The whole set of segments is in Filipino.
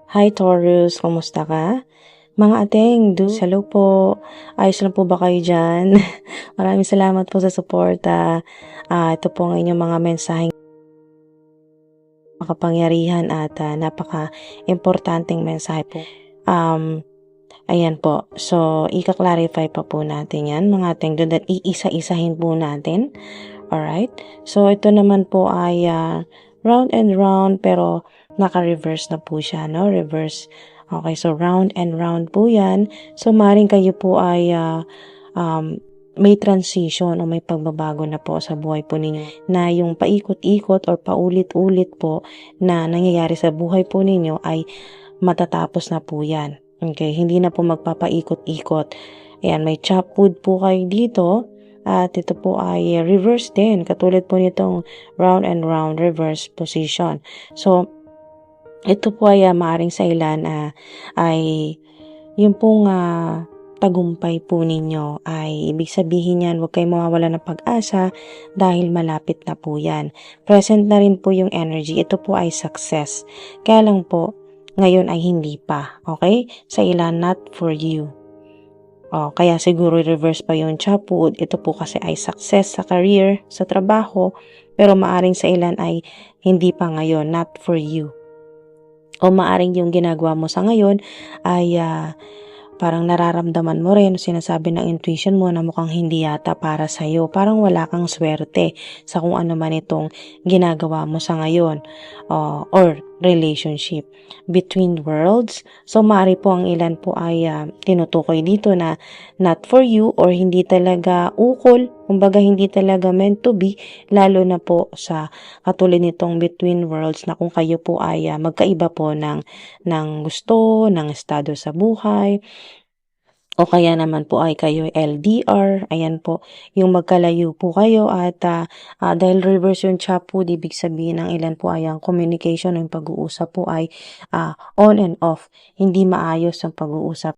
Hi Taurus, kumusta ka? Mga ateng, hello po. Ayos lang po ba kayo dyan? Maraming salamat po sa suporta. Ito po ang inyong mga mensaheng makapangyarihan at napaka-importanting mensahe po. Ayan po. So, ika-clarify pa po natin yan, mga ateng, doon at iisa-isahin po natin. Alright? So, ito naman po ay round and round pero naka-reverse na po siya, no? Reverse. Okay, so round and round po yan. So, maring kayo po ay may transition o may pagbabago na po sa buhay po ninyo na yung paikot-ikot or paulit-ulit po na nangyayari sa buhay po ninyo ay matatapos na po yan. Okay, hindi na po magpapaikot-ikot. Ayan, may chop wood po kayo dito. At ito po ay reverse din, katulad po nitong round and round reverse position. So, ito po ay maaaring sa ilan ay yung pong tagumpay po ninyo ay ibig sabihin yan, huwag kayong mawawala ng pag-asa dahil malapit na po yan. Present na rin po yung energy. Ito po ay success. Kaya lang po, ngayon ay hindi pa. Okay? Sa ilan, not for you. Kaya siguro reverse pa yung chapwood. Ito po kasi ay success sa career, sa trabaho, pero maaring sa ilan ay hindi pa ngayon, not for you. O maaring yung ginagawa mo sa ngayon ay parang nararamdaman mo rin, sinasabi ng intuition mo na mukhang hindi yata para sa'yo. Parang wala kang swerte sa kung ano man itong ginagawa mo sa ngayon or relationship between worlds. So, maaari po ang ilan po ay tinutukoy dito na not for you or hindi talaga ukol, kumbaga hindi talaga meant to be, lalo na po sa katulad nitong between worlds na kung kayo po ay magkaiba po ng gusto, ng estado sa buhay, o kaya naman po ay kayo LDR, ayan po, yung magkalayo po kayo at dahil reverse yung chapwood, ibig sabihin ng ilan po ay ang communication, yung pag-uusap po ay on and off, hindi maayos ang pag-uusap.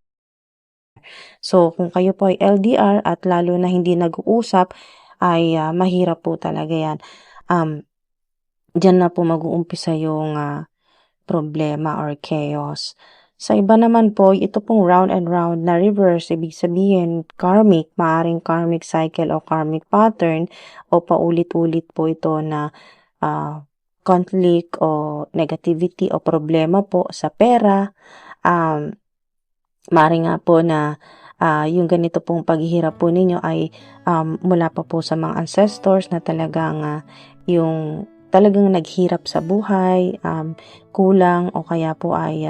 So, kung kayo po ay LDR at lalo na hindi nag-uusap, ay mahirap po talaga yan. Diyan na po mag-uumpisa yung problema or chaos. Sa iba naman po, ito pong round and round na reverse, ibig sabihin karmic, maaring karmic cycle o karmic pattern o paulit-ulit po ito na conflict o negativity o problema po sa pera. Maaring nga po na yung ganito pong paghihirap po ninyo ay mula pa po sa mga ancestors na talagang yung talagang naghirap sa buhay, kulang o kaya po ay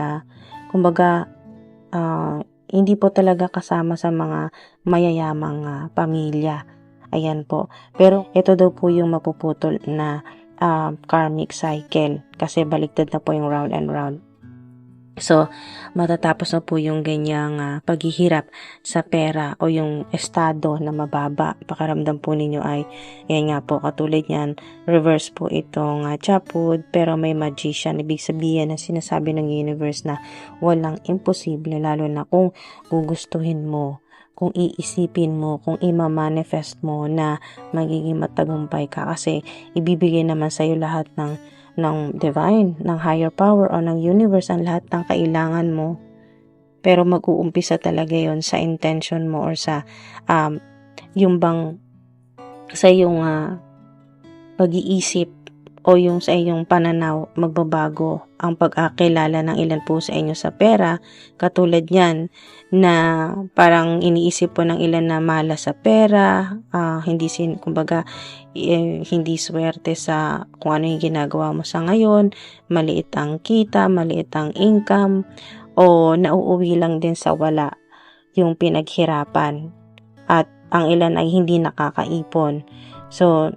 kumbaga hindi po talaga kasama sa mga mayayamang pamilya. Ayan po. Pero ito daw po yung mapuputol na karmic cycle kasi baliktad na po yung round and round. So, matatapos na po yung ganyang paghihirap sa pera o yung estado na mababa. Pakiramdam po ninyo ay, yan nga po, katulad yan, reverse po itong chapwood, pero may magician. Ibig sabihin na sinasabi ng universe na walang imposible, lalo na kung gugustuhin mo, kung iisipin mo, kung ima-manifest mo na magiging matagumpay ka kasi ibibigay naman sa'yo lahat ng divine, ng higher power o ng universe ang lahat ng kailangan mo. Pero mag-uumpisa talaga yon sa intention mo or sa yung bang sa iyong pag-iisip o yung sa iyong pananaw magbabago ang pag-akilala ng ilan po sa inyo sa pera. Katulad yan na parang iniisip po ng ilan na malas sa pera, kumbaga hindi swerte sa kung ano yung ginagawa mo sa ngayon, maliit ang kita, maliit ang income, o nauuwi lang din sa wala yung pinaghirapan at ang ilan ay hindi nakakaipon. So,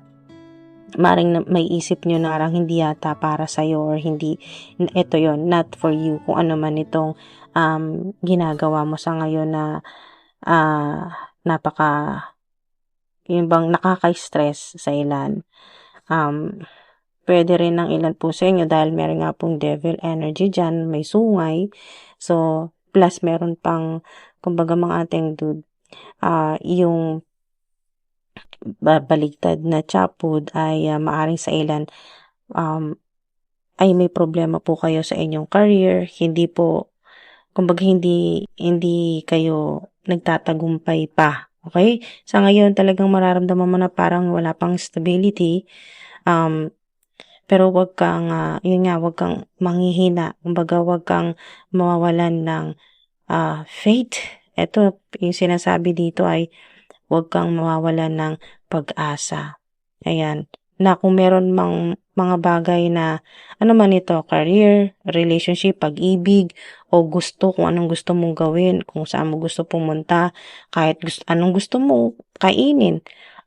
maring may isip nyo na parang hindi yata para sa'yo or hindi, ito yon not for you, kung ano man itong ginagawa mo sa ngayon na yung bang nakaka-stress sa ilan. Pwede rin ng ilan po sa inyo dahil meron nga pong devil energy dyan, may sungay. So, plus meron pang, kumbaga mga ating dude, yung baligtad na chapwood ay maaring sa ilan ay may problema po kayo sa inyong career, hindi po, kumbaga hindi kayo nagtatagumpay pa. Okay? Sa ngayon talagang mararamdaman mo na parang wala pang stability. Pero wag kang manghihina. Kumbaga, wag kang mawawalan ng faith. Ito, yung sinasabi dito ay wag kang mawawalan ng pag-asa. Ayan. Na kung meron mang mga bagay na ano man ito, career, relationship, pag-ibig, o gusto, kung anong gusto mong gawin, kung saan mo gusto pumunta, kahit anong gusto mo kainin,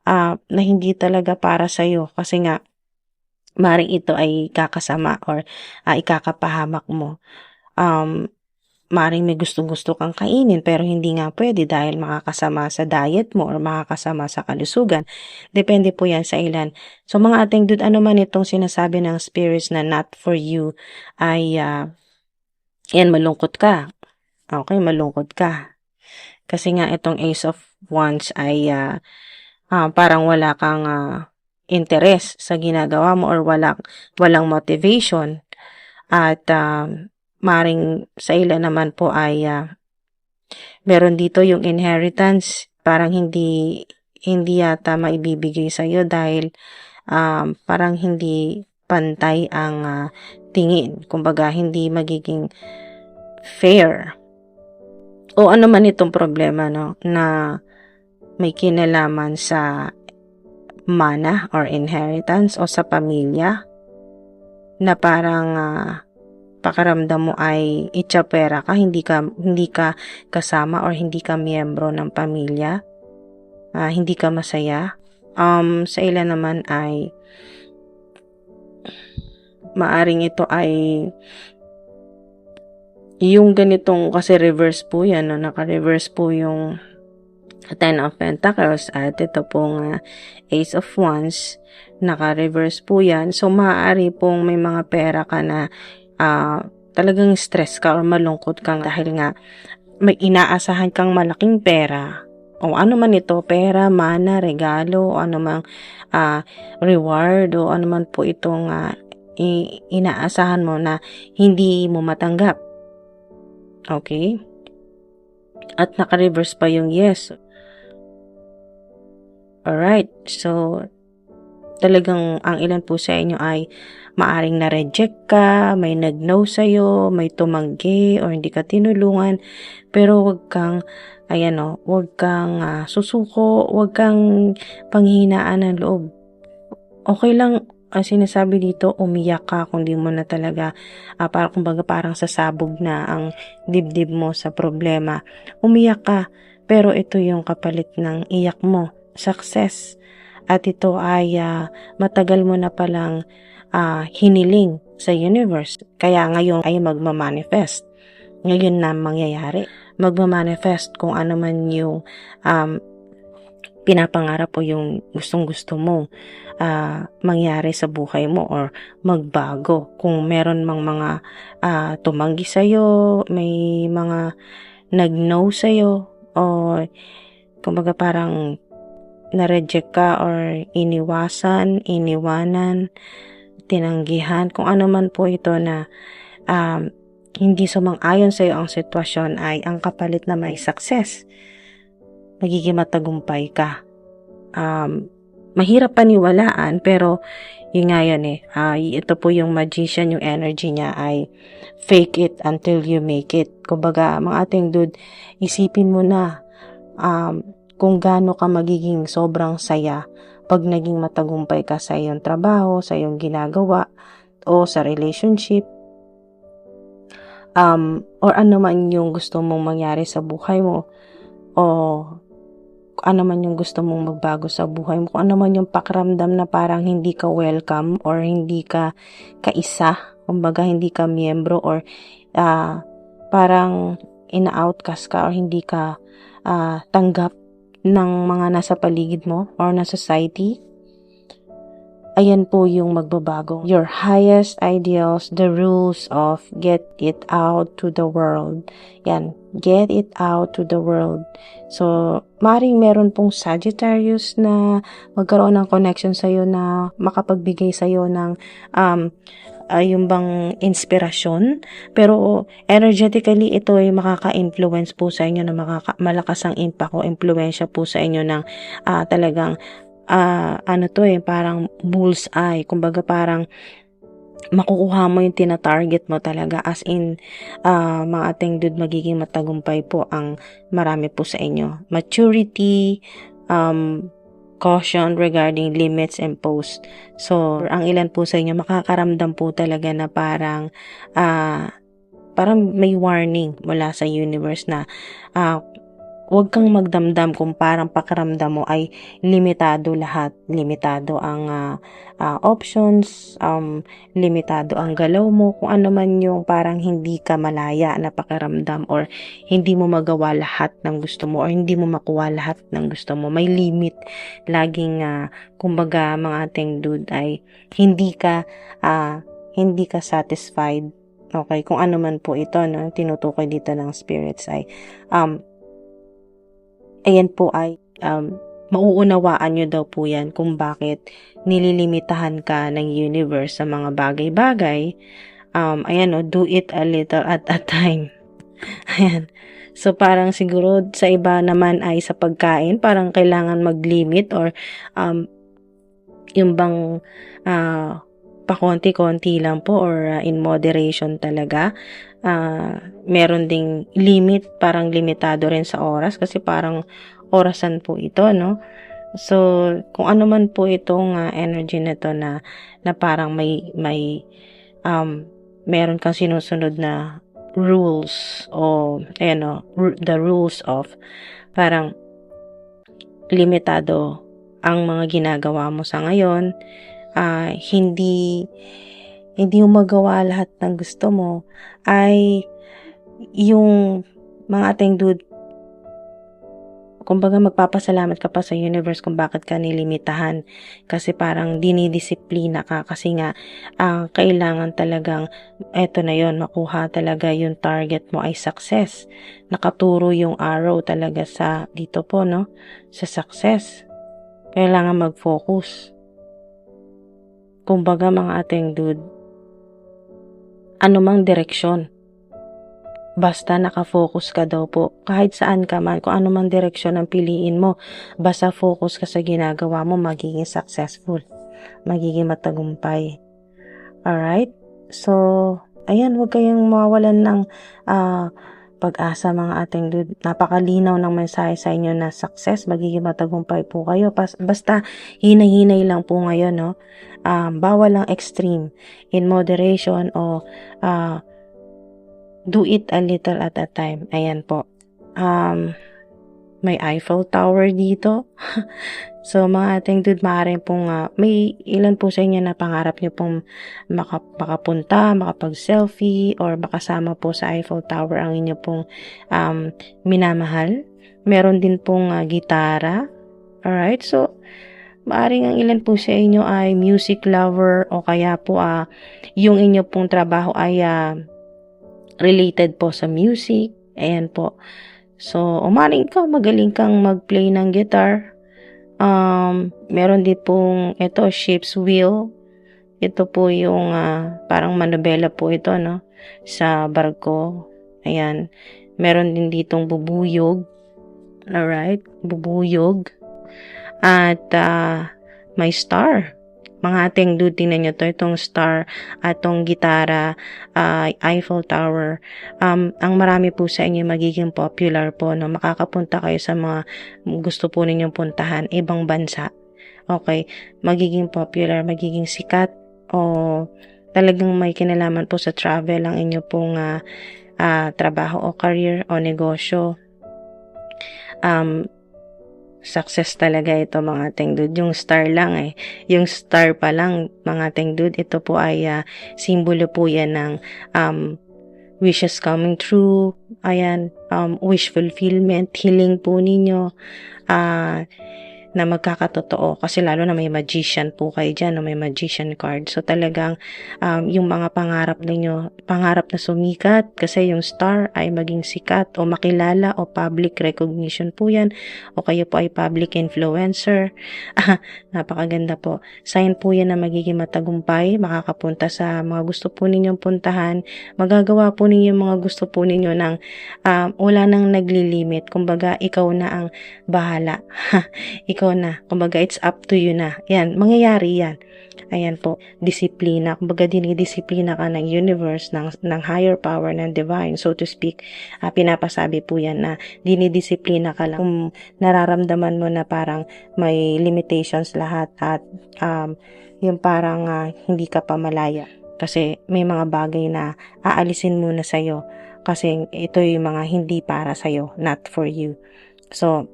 na hindi talaga para sa'yo. Kasi nga, maring ito ay kakasama or ikakapahamak mo. Maring may gusto-gusto kang kainin pero hindi nga pwede dahil makakasama sa diet mo or makakasama sa kalusugan. Depende po yan sa ilan. So mga ating dude, ano man itong sinasabi ng spirits na not for you ay yan, malungkot ka. Okay, malungkot ka. Kasi nga itong Ace of Wands ay parang wala kang interest sa ginagawa mo or walang motivation. At maring sa ilan naman po ay meron dito yung inheritance, parang hindi yata maibibigay sa iyo dahil parang hindi pantay ang tingin. Kumbaga, hindi magiging fair. O ano man itong problema, no, na may kinalaman sa mana or inheritance o sa pamilya, na parang pakiramdam mo ay itsapera ka, hindi ka kasama or hindi ka miyembro ng pamilya, hindi ka masaya. Sa ilan naman ay maaring ito ay yung ganitong, kasi reverse po yan, no? Naka-reverse po yung Ten of Pentacles at ito pong Ace of Wands, naka-reverse po yan. So maaari pong may mga pera ka na talagang stress ka or malungkot ka dahil nga may inaasahan kang malaking pera o ano man ito, pera, mana, regalo, o ano mang reward o ano man po itong inaasahan mo na hindi mo matanggap. Okay? At naka-reverse pa yung yes. Alright, so talagang ang ilan po sa inyo ay maaring na-reject ka, may nag-no sa'yo, may tumanggi o hindi ka tinulungan, pero wag kang susuko, wag kang panghinaan ng loob. Okay lang, sinasabi dito, umiyak ka kung di mo na talaga, parang sasabog na ang dibdib mo sa problema. Umiyak ka, pero ito yung kapalit ng iyak mo, success. At ito ay matagal mo na palang hiniling sa universe. Kaya ngayon ay magmamanifest. Ngayon na mangyayari. Magmamanifest kung ano man yung pinapangarap o yung gustong-gusto mo mangyari sa buhay mo or magbago. Kung meron mang mga tumanggi sa'yo, may mga nag-no sa'yo, o kumbaga parang na-reject ka or iniwanan, tinanggihan, kung ano man po ito na hindi sumang-ayon sa iyo ang sitwasyon, ay ang kapalit na may success. Magiging matagumpay ka. Mahirap paniwalaan, pero yun nga yun ito po yung magician, yung energy niya ay fake it until you make it. Kumbaga, mga ating dude, isipin mo na kung gaano ka magiging sobrang saya pag naging matagumpay ka sa iyong trabaho, sa iyong ginagawa, o sa relationship, or ano man yung gusto mong mangyari sa buhay mo, o ano man yung gusto mong magbago sa buhay mo, kung ano man yung pakiramdam na parang hindi ka welcome or hindi ka kaisa, kumbaga hindi ka miyembro or parang ina-outcast ka or hindi ka tanggap ng mga nasa paligid mo or na society, ayan po yung magbabago. Your highest ideals, the rules of get it out to the world. Yan, get it out to the world. So, maring meron pong Sagittarius na magkaroon ng connection sa'yo na makapagbigay sa'yo ng yung bang inspirasyon, pero energetically ito ay makaka-influence po sa inyo na malakas ang impact o impluwensya po sa inyo ng talagang parang bullseye. Kumbaga parang makukuha mo yung tina-target mo talaga, as in mga ating dude, magiging matagumpay po ang marami po sa inyo. Maturity, caution regarding limits imposed. So, ang ilan po sa inyo makakaramdam po talaga na parang may warning mula sa universe na huwag kang magdamdam kung parang pakiramdam mo ay limitado lahat. Limitado ang options, limitado ang galaw mo, kung ano man yung parang hindi ka malaya na pakiramdam, or hindi mo magawa lahat ng gusto mo, or hindi mo makuha lahat ng gusto mo. May limit. Laging, kumbaga mga ating dude, ay hindi ka satisfied. Okay, kung ano man po ito, no, tinutukoy dito ng spirits ay ayan po ay mauunawaan nyo daw po yan kung bakit nililimitahan ka ng universe sa mga bagay-bagay. Ayan, no, do it a little at a time. Ayan. So, parang siguro sa iba naman ay sa pagkain, parang kailangan mag-limit, or yung bang pakonti-konti lang po, or in moderation talaga. Meron ding limit, parang limitado rin sa oras, kasi parang orasan po ito, no? So, kung ano man po itong energy na to na parang may meron kang sinusunod na rules, o the rules of parang limitado ang mga ginagawa mo sa ngayon, hindi mo magawa lahat ng gusto mo, ay yung mga ating dude, kumbaga magpapasalamat ka pa sa universe kung bakit ka nilimitahan, kasi parang dinidisiplina ka, kasi nga kailangan talagang eto na yon, makuha talaga yung target mo ay success. Nakaturo yung arrow talaga sa dito po, no, sa success. Kailangan mag-focus. Kumbaga mga ating dude, anumang direksyon, basta nakafocus ka daw po, kahit saan ka man, kung anumang direksyon ang piliin mo, basta focus ka sa ginagawa mo, magiging successful, magiging matagumpay. Alright? So, ayan, huwag kayong mawawalan ng pag-asa mga ating dude. Napakalinaw ng mensahe sa inyo na success, magiging matagumpay po kayo. Basta hinay-hinay lang po ngayon, no? Bawal lang extreme, in moderation, o do it a little at a time. Ayan po. May Eiffel Tower dito. So, mga ating dude, maaaring pong may ilan po sa inyo na pangarap nyo pong makapunta, makapag-selfie, or makasama po sa Eiffel Tower ang inyo pong minamahal. Meron din pong gitara. Alright? So, maaaring ang ilan po sa inyo ay music lover, o kaya po yung inyo pong trabaho ay related po sa music. Ayan po. So, umaring ka, magaling kang mag-play ng guitar. Meron din pong ito, ship's wheel. Ito po yung parang manobela po ito, no, sa barko. Ayan. Meron din ditong bubuyog. Alright? Bubuyog. At may star. Mga ating dude, tingnan nyo to, itong star at itong gitara, Eiffel Tower. Ang marami po sa inyo magiging popular po, no? Makakapunta kayo sa mga gusto po ninyong puntahan, ibang bansa. Okay? Magiging popular, magiging sikat, o talagang may kinalaman po sa travel ang inyo pong trabaho o career o negosyo. Success talaga ito mga ating dude. Yung star lang yung star pa lang mga ating dude, ito po ay simbolo po yan ng wishes coming true. Ayan, wish fulfillment, healing po ninyo, na magkakatotoo, kasi lalo na may magician po kayo dyan, no? May magician card. So talagang yung mga pangarap ninyo, pangarap na sumikat, kasi yung star ay maging sikat o makilala o public recognition po yan, o kayo po ay public influencer. Napakaganda po. Sign po yan na magiging matagumpay, makakapunta sa mga gusto po ninyong puntahan, magagawa po ninyo mga gusto po ninyo ng wala nang naglilimit. Kumbaga, ikaw na ang bahala. Ikaw na. Kumbaga, it's up to you na. Yan, mangyayari yan. Ayan po, disiplina. Kumbaga, dinidisiplina ka ng universe, ng higher power, ng divine, so to speak. Pinapasabi po yan na dinidisiplina ka lang. Kung nararamdaman mo na parang may limitations lahat at yung parang hindi ka pa malaya. Kasi may mga bagay na aalisin muna sa'yo. Kasi ito yung mga hindi para sa'yo, not for you. So,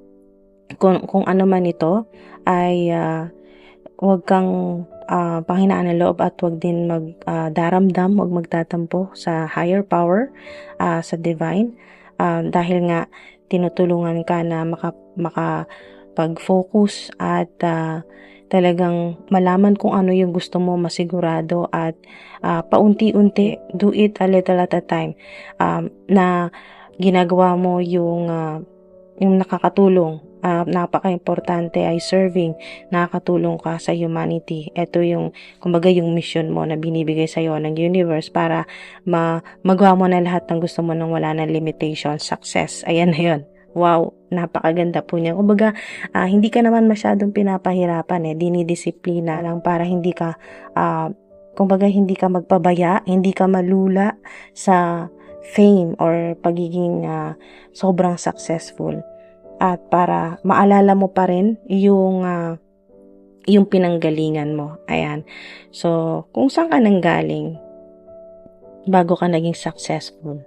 kung ano man ito, ay huwag kang panghinaan ng loob at huwag din magdaramdam, huwag magtatampo sa higher power, sa divine. Dahil nga, tinutulungan ka na makapag-focus at talagang malaman kung ano yung gusto mo, masigurado, at paunti-unti, do it a little at a time, na ginagawa mo yung nakakatulong. Napaka-importante ay serving, nakakatulong ka sa humanity. Ito yung, kumbaga, yung mission mo na binibigay sa'yo ng universe para magawa mo na lahat ng gusto mo nang wala ng limitation, success. Ayan na yun. Wow, napakaganda po niya. Kumbaga, hindi ka naman masyadong pinapahirapan dinidisiplina lang para hindi ka, kumbaga, hindi ka magpabaya, hindi ka malula sa fame or pagiging sobrang successful. At para maalala mo pa rin yung pinanggalingan mo. Ayan. So, kung saan ka nanggaling bago ka naging successful.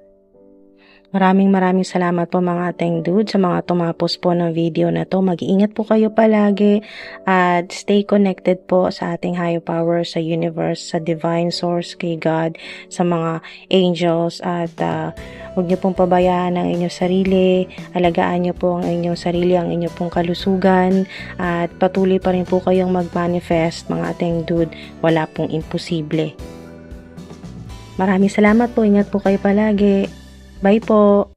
Maraming salamat po mga ating dude sa mga tumapos po ng video na to. Mag-iingat po kayo palagi at stay connected po sa ating higher power, sa universe, sa divine source, kay God, sa mga angels, at huwag niyo pong pabayaan ang inyong sarili. Alagaan niyo po ang inyong sarili, ang inyong pong kalusugan, at patuloy pa rin po kayong mag-manifest mga ating dude. Wala pong imposible. Maraming salamat po. Ingat po kayo palagi. Bye po!